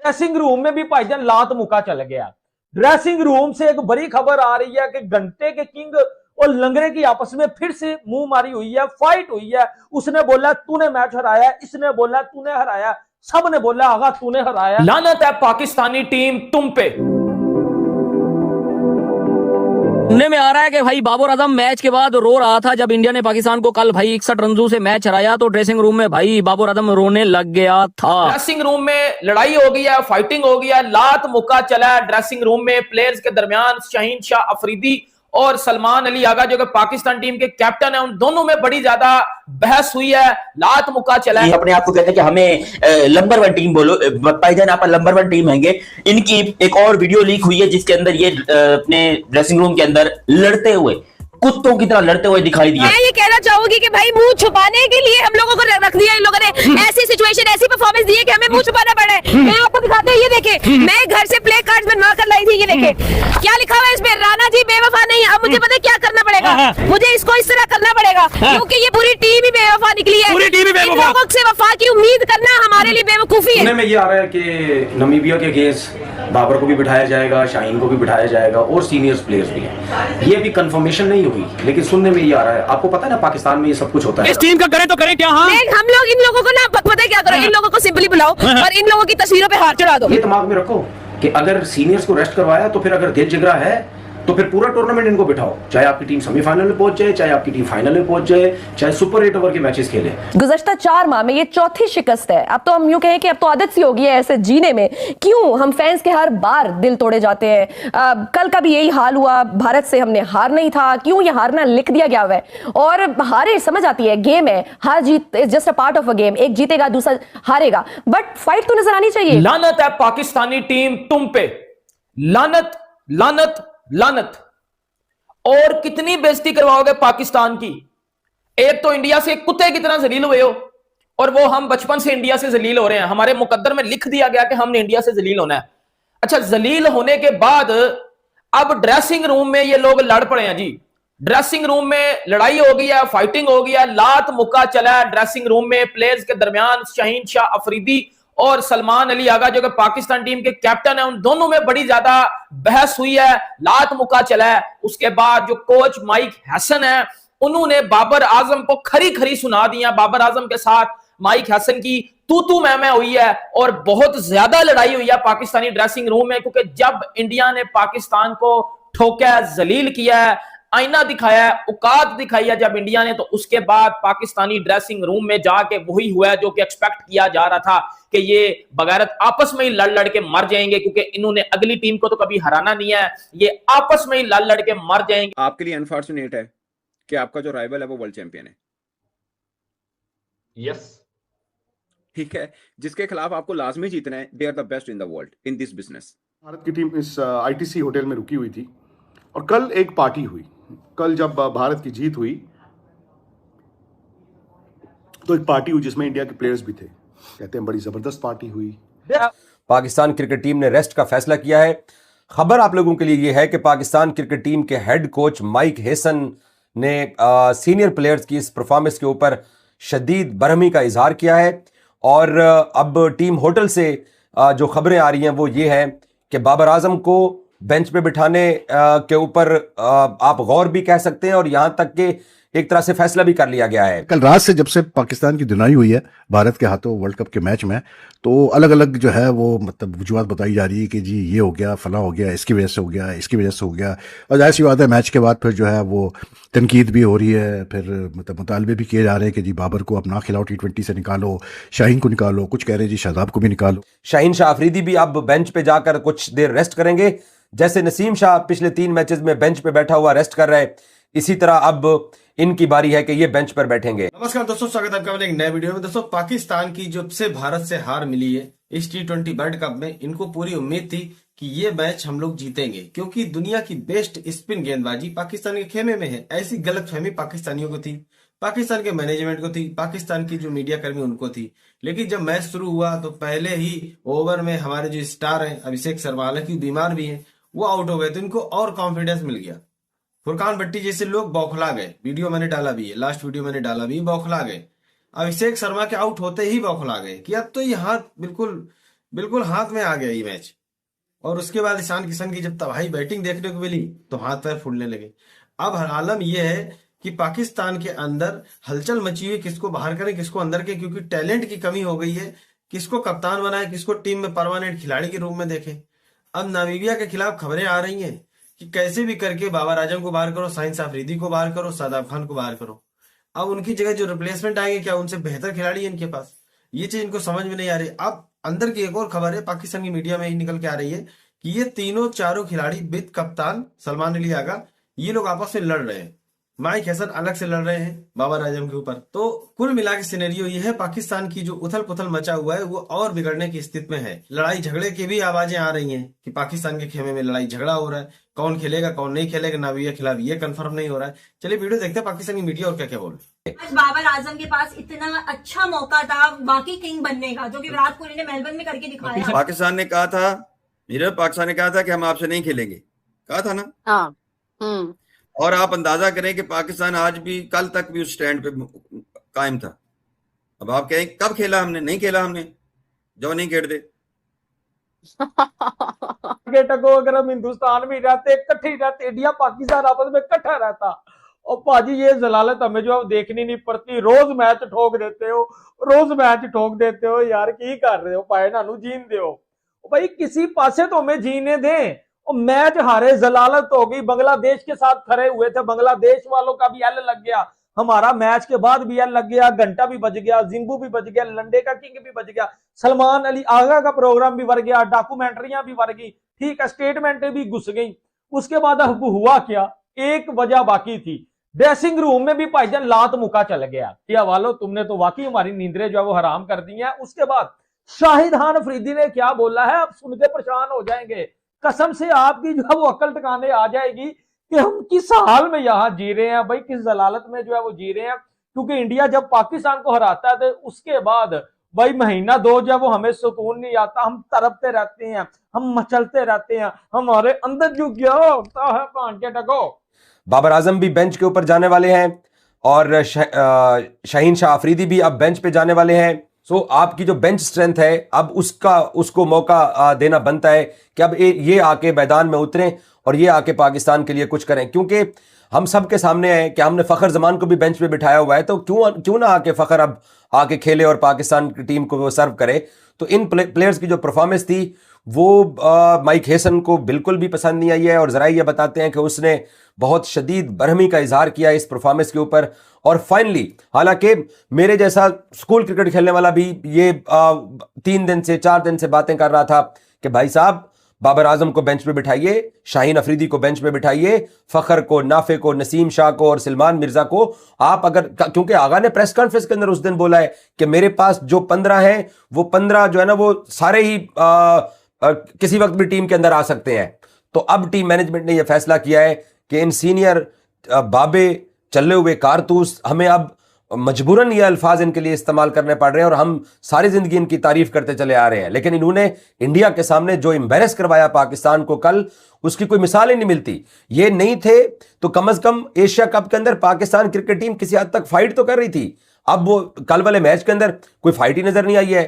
Dressing room में भी भाईजान लात मुका चल गया। ड्रेसिंग रूम से एक बड़ी खबर आ रही है कि घंटे के किंग और लंगड़े की आपस में फिर से मुंह मारी हुई है, फाइट हुई है। उसने बोला तूने मैच हराया, इसने बोला तूने हराया, सबने बोला आगा तूने हराया। लानत है पाकिस्तानी टीम तुम पे। सुनने में आ रहा है कि भाई बाबर आजम मैच के बाद रो रहा था जब इंडिया ने पाकिस्तान को कल भाई 61 रनों से मैच हराया, तो ड्रेसिंग रूम में भाई बाबर आजम रोने लग गया था। ड्रेसिंग रूम में लड़ाई हो गई है, फाइटिंग हो गई है, लात मुक्का चला है ड्रेसिंग रूम में प्लेयर्स के दरमियान। शाहीन शाह अफरीदी और सलमान अली आगा जो कि पाकिस्तान टीम के कैप्टन है, उन दोनों में बड़ी ज्यादा बहस हुई है, लात मुक्का चला है। अपने आप को कहते हैं कि हमें नंबर 1 टीम बोलो, भाईजान आप नंबर 1 टीम हैंगे। इनकी एक और वीडियो लीक हुई है जिसके अंदर ये अपने ड्रेसिंग रूम के अंदर लड़ते हुए, कुत्तों की तरह लड़ते हुए दिखाई दिए। मैं ये कहना चाहूंगी कि भाई मुंह छुपाने के लिए हम लोगों को रख दिया इन लोगों ने, ऐसी सिचुएशन ऐसी परफॉर्मेंस दी है कि हमें मुंह छुपाना पड़ा है। मैं आपको दिखाते हैं, ये देखे मैं घर से प्ले कार्ड्स बनवा कर लाई थी, ये देखे क्या लिखा हुआ है इसमें, राणा जी बेवफा नहीं। अब मुझे पता है क्या करना पड़ेगा, मुझे इसको इस तरह करना पड़ेगा क्योंकि ये पूरी टीम ही बेवफा निकली है। इन लोगों से वफा की उम्मीद करना हमारे लिए बेवकूफी है। सुनने में ये आ रहा है कि नमीबिया के अगेंस्ट बाबर को भी बिठाया जाएगा, शाहीन को भी बिठाया जाएगा और सीनियर्स प्लेयर्स भी हैं। ये भी कंफर्मेशन नहीं हुई, लेकिन सुनने में ये आ रहा है। आपको पता है ना पाकिस्तान में ये सब कुछ होता है। इस टीम का करें तो करें क्या? हाँ हम लोग इन लोगों को ना पता है क्या करो, इन लोगों को सिंपली बुलाओ और इन लोगों की तस्वीरों पे हाथ चढ़ा दो। ये दिमाग में रखो कि अगर सीनियर्स को रेस्ट करवाया तो फिर अगर दिल जिगरा है तो फिर पूरा टूर्नामेंट इनको बिठाओ, चाहे आपकी टीम सेमीफाइनल में पहुंच जाए, चाहे आपकी टीम फाइनल में पहुंच जाए, चाहे सुपर 8 ओवर के मैचेस खेले। गुज़श्ता 4 माह में ये चौथी शिकस्त है। अब तो हम यूं कहें कि अब तो आदत सी हो गई है ऐसे जीने में। क्यों हम फैंस के हर बार दिल तोड़े जाते हैं? कल का भी यही हाल हुआ, भारत से हमने हार नहीं था, क्यों ये हारना लिख दिया गया है? और हारे समझ आती है, गेम है, हार जीत is just a part of a game. एक जीतेगा दूसरा हारेगा, बट फाइट तो नजर आनी चाहिए। लानत है पाकिस्तानी टीम तुम पे, लानत लानत लानत। और कितनी बेइज्जती करवाओगे पाकिस्तान की? एक तो इंडिया से कुत्ते की तरह जलील हुए हो, और वो हम बचपन से इंडिया से जलील हो रहे हैं। हमारे मुकद्दर में लिख दिया गया कि हमने इंडिया से जलील होना है। अच्छा, जलील होने के बाद अब ड्रेसिंग रूम में ये लोग लड़ पड़े हैं जी। ड्रेसिंग रूम में लड़ाई हो गई है, फाइटिंग हो गई है, लात मुक्का चला है ड्रेसिंग रूम में प्लेयर्स के दरमियान। शाहीन शाह अफरीदी और सलमान अली आगा जो कि पाकिस्तान टीम के कैप्टन है, उन दोनों में बड़ी ज्यादा बहस हुई है, लात मुक्का चला है। उसके बाद जो कोच माइक हैसन है, उन्होंने बाबर आजम को खरी खरी सुना दिया। बाबर आजम के साथ माइक हैसन की तू मैं हुई है और बहुत ज्यादा लड़ाई हुई है पाकिस्तानी ड्रेसिंग रूम में, क्योंकि जब इंडिया ने पाकिस्तान को ठोका, जलील किया है, आईना दिखाया है, औकात दिखाई है जब इंडिया ने, तो उसके बाद पाकिस्तानी ड्रेसिंग रूम में जाके वही हुआ है जो कि एक्सपेक्ट किया जा रहा था कि ये बगैरत आपस में ही लड़ के मर जाएंगे, क्योंकि इन्होंने अगली टीम को तो कभी हराना नहीं है, ये आपस में ही लड़ के मर जाएंगे। आपके लिए अनफॉर्चुनेट है कि आपका जो राइवल है वो वर्ल्ड चैंपियन है। यस, ठीक है, जिसके खिलाफ आपको लाजमी जीतना है। They are the best in the world in this business. Bharat की टीम इस आईटीसी होटल में रुकी हुई थी और कल एक पार्टी हुई। कल जब भारत की जीत हुई तो एक पार्टी हुई जिसमें इंडिया के प्लेयर्स भी थे। कहते हैं बड़ी जबरदस्त पार्टी हुई। पाकिस्तान क्रिकेट टीम ने रेस्ट का फैसला किया है। खबर आप लोगों के लिए यह है कि पाकिस्तान क्रिकेट टीम के हेड कोच माइक हैसन ने सीनियर प्लेयर्स की इस परफॉर्मेंस के ऊपर शदीद बरहमी का इजहार किया है। और अब टीम होटल से जो खबरें आ रही हैं वो ये है कि बाबर आजम को बेंच पे बिठाने के ऊपर आप गौर भी कह सकते हैं, और यहां तक कि एक तरह से फैसला भी कर लिया गया है। कल रात से जब से पाकिस्तान की धुनाई हुई है भारत के हाथों वर्ल्ड कप के मैच में, तो अलग अलग जो है वो मतलब वजूहत बताई जा रही है कि जी ये हो गया, फला हो गया, इसकी वजह से हो गया, इसकी वजह से हो गया। और जाहिर सी बात है मैच के बाद फिर जो है वो तनकीद भी हो रही है, फिर मतलब मुतालबे भी किए जा रहे हैं कि जी बाबर को अपना खिलाओ, T20 से निकालो, शाहीन को निकालो, कुछ कह रहे हैं जी शादाब को भी निकालो। शाहीन शाह अफरीदी भी अब बेंच पे जाकर कुछ देर रेस्ट करेंगे। जैसे नसीम शाह पिछले 3 मैचेस में बेंच पे बैठा हुआ रेस्ट कर रहे हैं, इसी तरह अब इनकी बारी है कि ये बेंच पर बैठेंगे। नमस्कार दोस्तों, स्वागत है आपका एक नए वीडियो में। दोस्तों, पाकिस्तान की जब से भारत से हार मिली है इस T20 वर्ल्ड कप में, इनको पूरी उम्मीद थी कि ये मैच हम लोग जीतेंगे, क्योंकि दुनिया की बेस्ट स्पिन गेंदबाजी पाकिस्तान के खेमे में है। ऐसी गलतफहमी पाकिस्तानियों को थी, पाकिस्तान के मैनेजमेंट को थी, पाकिस्तान की जो मीडिया कर्मी उनको थी। लेकिन जब मैच शुरू हुआ तो पहले ही ओवर में हमारे जो स्टार हैं अभिषेक शर्मा, हालांकि बीमार भी हैं, वो आउट हो गए, तो इनको और कॉन्फिडेंस मिल गया। फुरकान भट्टी जैसे लोग बौखला गए, वीडियो मैंने डाला भी है, लास्ट वीडियो मैंने डाला भी, बौखला गए। अभिषेक शर्मा के आउट होते ही बौखला गए कि अब तो यहाँ बिल्कुल बिल्कुल हाथ में आ गया ये मैच। और उसके बाद ईशान किशन की जब तबाही बैटिंग देखने को मिली तो हाथ पैर फूलने लगे। अब आलम यह है कि पाकिस्तान के अंदर हलचल मची हुई, किसको बाहर करें किसको अंदर के, क्योंकि टैलेंट की कमी हो गई है। किसको कप्तान बनाए, किसको टीम में परमानेंट खिलाड़ी के रूप में देखें। अब नामीबिया के खिलाफ खबरें आ रही हैं कि कैसे भी करके बाबर आजम को बाहर करो, शाहीन अफरीदी को बाहर करो, शादाब खान को बाहर करो। अब उनकी जगह जो रिप्लेसमेंट आएंगे, क्या उनसे बेहतर खिलाड़ी है इनके पास? ये चीज इनको समझ में नहीं आ रही। अब अंदर की एक और खबर है, पाकिस्तान की मीडिया में ही निकल के आ रही है कि ये तीनों चारों खिलाड़ी विद कप्तान सलमान अली आगा, ये लोग आपस में लड़ रहे हैं। माइक हैसन अलग से लड़ रहे हैं बाबर आजम के ऊपर। तो कुल मिला के सिनेरियो ये है, पाकिस्तान की जो उथल पुथल मचा हुआ है वो और बिगड़ने की स्थिति में है। लड़ाई झगड़े की भी आवाजें आ रही हैं कि पाकिस्तान के खेमे में लड़ाई झगड़ा हो रहा है, कौन खेलेगा कौन नहीं खेलेगा नामीबिया के खिलाफ ये कंफर्म नहीं हो रहा है। चलिए वीडियो देखते हैं पाकिस्तान की मीडिया और क्या क्या बोल रही है। आज बाबर आजम के पास इतना अच्छा मौका था बाकी किंग बनने का, जो कि विराट कोहली ने मेलबर्न में करके दिखाया। पाकिस्तान ने कहा था, पाकिस्तान ने कहा था कि हम आपसे नहीं खेलेंगे, कहा था ना। हाँ। और आप अंदाजा करें कि पाकिस्तान आज भी, कल तक भी उस स्टैंड पे कायम था। अब आप कहें कब खेला हमने? नहीं खेला हमने, जो नहीं खेल दे। टको अगर हम हिंदुस्तान में रहते, इकट्ठे रहते, इंडिया पाकिस्तान आपस में इकट्ठा रहता। और पाजी ये जलालत हमें जो अब देखनी नहीं पड़ती। रोज मैच ठोक देते हो, रोज मैच ठोक देते हो यार, की कर रहे हो? पाए नानू जीन दो भाई, किसी पासे तो हमें जीने दें। और मैच हारे, जलालत हो गई। बांग्लादेश के साथ खड़े हुए थे, बांग्लादेश वालों का भी एल लग गया, हमारा मैच के बाद भी एल लग गया, घंटा भी बज गया, जिम्बू भी बज गया, लंडे का किंग भी बज गया, सलमान अली आगा का प्रोग्राम भी बढ़ गया, डॉक्यूमेंट्रियां भी बढ़ गई, ठीक है, स्टेटमेंट भी घुस गई। उसके बाद अब हुआ क्या? एक वजह बाकी थी, ड्रेसिंग रूम में भी भाईजान लात मुका चल गया। क्या वालो, तुमने तो वाकई हमारी नींदरें जो है वो हराम कर दी हैं। उसके बाद शाहिद खान अफरीदी ने क्या बोला है, आप सुन के परेशान हो जाएंगे। कसम से आपकी जो है वो अकल ठिकाने आ जाएगी कि हम किस हाल में यहां जी रहे हैं भाई, किस जलालत में जो है वो जी रहे हैं। क्योंकि इंडिया जब पाकिस्तान को हराता है तो उसके बाद भाई महीना दो जो है वो हमें सुकून नहीं आता, हम तड़पते रहते हैं, हम मचलते रहते हैं, हमारे अंदर जो क्या होता है कान के टको। बाबर आजम भी बेंच के ऊपर जाने वाले हैं और शाहीन शाह अफरीदी भी अब बेंच पे जाने वाले हैं। सो आपकी जो बेंच स्ट्रेंथ है अब उसको मौका देना बनता है कि अब ये आके मैदान में उतरें और ये आके पाकिस्तान के लिए कुछ करें। क्योंकि हम सब के सामने है कि हमने फ़खर जमान को भी बेंच पे बिठाया हुआ है, तो क्यों ना आके फ़खर अब आके खेले और पाकिस्तान की टीम को वो सर्व करे। तो इन प्लेयर्स की जो परफॉर्मेंस थी वो माइक हेसन को बिल्कुल भी पसंद नहीं आई है और ज़रा ये बताते हैं कि उसने बहुत शदीद बरहमी का इजहार किया इस परफॉर्मेंस के ऊपर। और फाइनली, हालांकि मेरे जैसा स्कूल क्रिकेट खेलने वाला भी ये 3 दिन से 4 दिन से बातें कर रहा था कि भाई साहब बाबर आजम को बेंच पे बिठाइए, शाहीन अफरीदी को बेंच पे बिठाइए, फ़खर को, नाफे को, नसीम शाह को और सलमान मिर्जा को आप अगर, क्योंकि आगा ने प्रेस कॉन्फ्रेंस के अंदर उस दिन बोला है कि मेरे पास जो 15 हैं वो 15 जो है ना वो सारे ही किसी वक्त भी टीम के अंदर आ सकते हैं। तो अब टीम मैनेजमेंट ने यह फैसला किया है कि इन सीनियर बाबे चले हुए कारतूस हमें अब मजबूरन ये अल्फाज इनके लिए इस्तेमाल करने पड़ रहे हैं और हम सारी जिंदगी इनकी तारीफ करते चले आ रहे हैं। लेकिन इन्होंने इंडिया के सामने जो एम्बेरस करवाया पाकिस्तान को कल, उसकी कोई मिसाल ही नहीं मिलती। ये नहीं थे तो कम से कम एशिया कप के अंदर पाकिस्तान क्रिकेट टीम किसी हद तक फाइट तो कर रही थी। अब वो कल वाले मैच के अंदर कोई फाइट ही नजर नहीं आई है।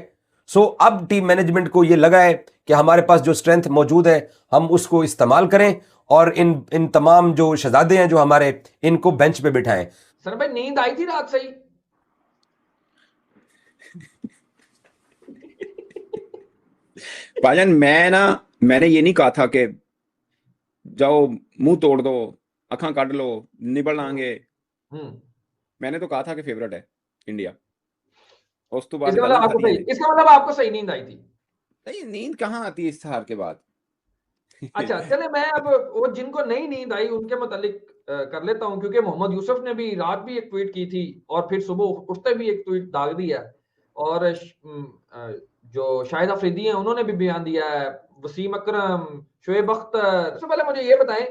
सो अब टीम मैनेजमेंट को ये लगा है कि हमारे पास जो स्ट्रेंथ मौजूद है हम उसको इस्तेमाल करें और इन तमाम जो शहजादे हैं जो हमारे, इनको बेंच पे बिठाएं। सर भाई नींद आई थी रात से ही? भाईजान मैंने ये नहीं कहा था कि जाओ मुंह तोड़ दो, अखां काट लो, निबल आएंगे। मैंने तो कहा था कि फेवरेट है इंडिया। उस तो बाद इसका मतलब आपको सही नींद आई थी? नहीं, नींद कहाँ आती है इस हार के बाद। अच्छा चले, मैं अब वो जिनको नहीं नींद आई उनके मुतालिक कर लेता हूं, क्योंकि मोहम्मद यूसुफ ने भी रात भी एक ट्वीट की थी और फिर सुबह उठते भी एक ट्वीट दाग दिया, और जो शाहिद अफरीदी हैं उन्होंने भी बयान दिया है, वसीम अकरम, शोएब अख्तर। सबसे पहले मुझे ये बताएं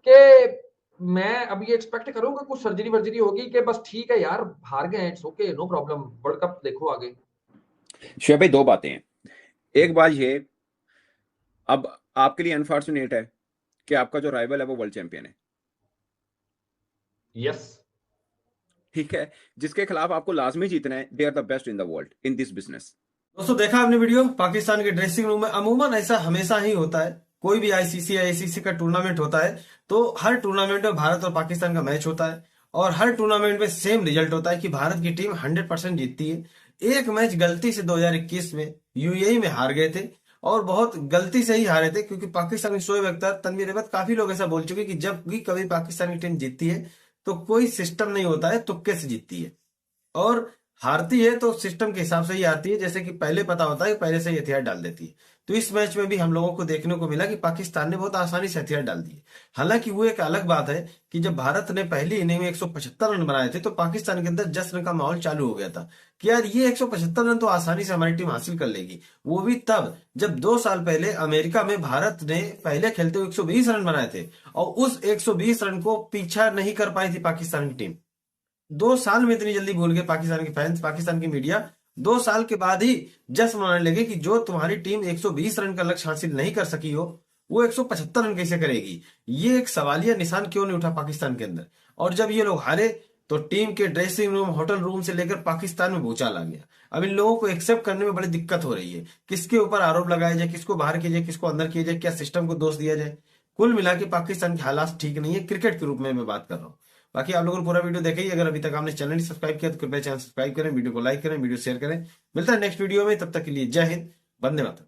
कि मैं अब ये एक्सपेक्ट करूंगा कुछ सर्जरी वर्जरी होगी कि बस ठीक है यार हार गए, it's okay, no problem, world cup देखो आगे। शोएब भाई, 2 बातें हैं। एक बात ये, अब आपके लिए अनफॉर्चुनेट है कि आपका जो राइवल है वो वर्ल्ड चैंपियन है। यस, ठीक है, जिसके खिलाफ आपको लाजमी जीतना है। They are the best in the world in this business. दोस्तों देखा आपने वीडियो, पाकिस्तान के ड्रेसिंग रूम में अमूमन ऐसा हमेशा ही होता है। कोई भी आईसीसी या एसीसी का टूर्नामेंट होता है तो हर टूर्नामेंट में भारत और पाकिस्तान का मैच होता है और हर टूर्नामेंट में सेम रिजल्ट होता है कि भारत की टीम 100% जीतती है। एक मैच गलती से 2021 में यूएई में हार गए थे और बहुत गलती से ही हारे थे, क्योंकि पाकिस्तान के शोएब अख्तर, तनवीर अहमद, काफी लोग ऐसा बोल चुके कि जब भी कभी पाकिस्तान की टीम जीतती है तो कोई सिस्टम नहीं होता है, तुक्के से जीतती है और हारती है तो सिस्टम के हिसाब से ही आती है, जैसे कि पहले पता होता है, पहले से ही हथियार डाल देती है। तो इस मैच में भी हम लोगों को देखने को मिला कि पाकिस्तान ने बहुत आसानी से हथियार डाल दिए। हालांकि वो एक अलग बात है कि जब भारत ने पहली इनिंग में 175 रन बनाए थे तो पाकिस्तान के अंदर जश्न का माहौल चालू हो गया था कि यार ये 175 रन तो आसानी से हमारी टीम हासिल कर लेगी। वो भी तब जब 2 साल पहले अमेरिका में भारत ने पहले खेलते हुए 120 रन बनाए थे और उस 120 रन को पीछा नहीं कर पाई थी पाकिस्तान की टीम। 2 साल में इतनी जल्दी भूल गए पाकिस्तान के फैंस, पाकिस्तान की मीडिया 2 साल के बाद ही जश्न मनाने लगे कि जो तुम्हारी टीम 120 रन का लक्ष्य हासिल नहीं कर सकी हो वो 175 रन कैसे करेगी। ये एक सवालिया निशान क्यों नहीं उठा पाकिस्तान के अंदर। और जब ये लोग हारे तो टीम के ड्रेसिंग रूम, होटल रूम से लेकर पाकिस्तान में भूचाल आ गया। अब इन लोगों को एक्सेप्ट करने में बड़ी दिक्कत हो रही है, किसके ऊपर आरोप लगाया जाए, किसको बाहर किया जाए, किसको अंदर किया जाए, क्या सिस्टम को दोष दिया जाए। कुल मिला के पाकिस्तान के हालात ठीक नहीं है, क्रिकेट के रूप में मैं बात कर रहा हूँ। बाकी आप लोगों को पूरा वीडियो देखिए। अगर अभी तक आपने चैनल नहीं सब्सक्राइब किया तो कृपया चैनल सब्सक्राइब करें, वीडियो को लाइक करें, वीडियो शेयर करें। मिलता है नेक्स्ट वीडियो में, तब तक के लिए जय हिंद, वंदे मातरम।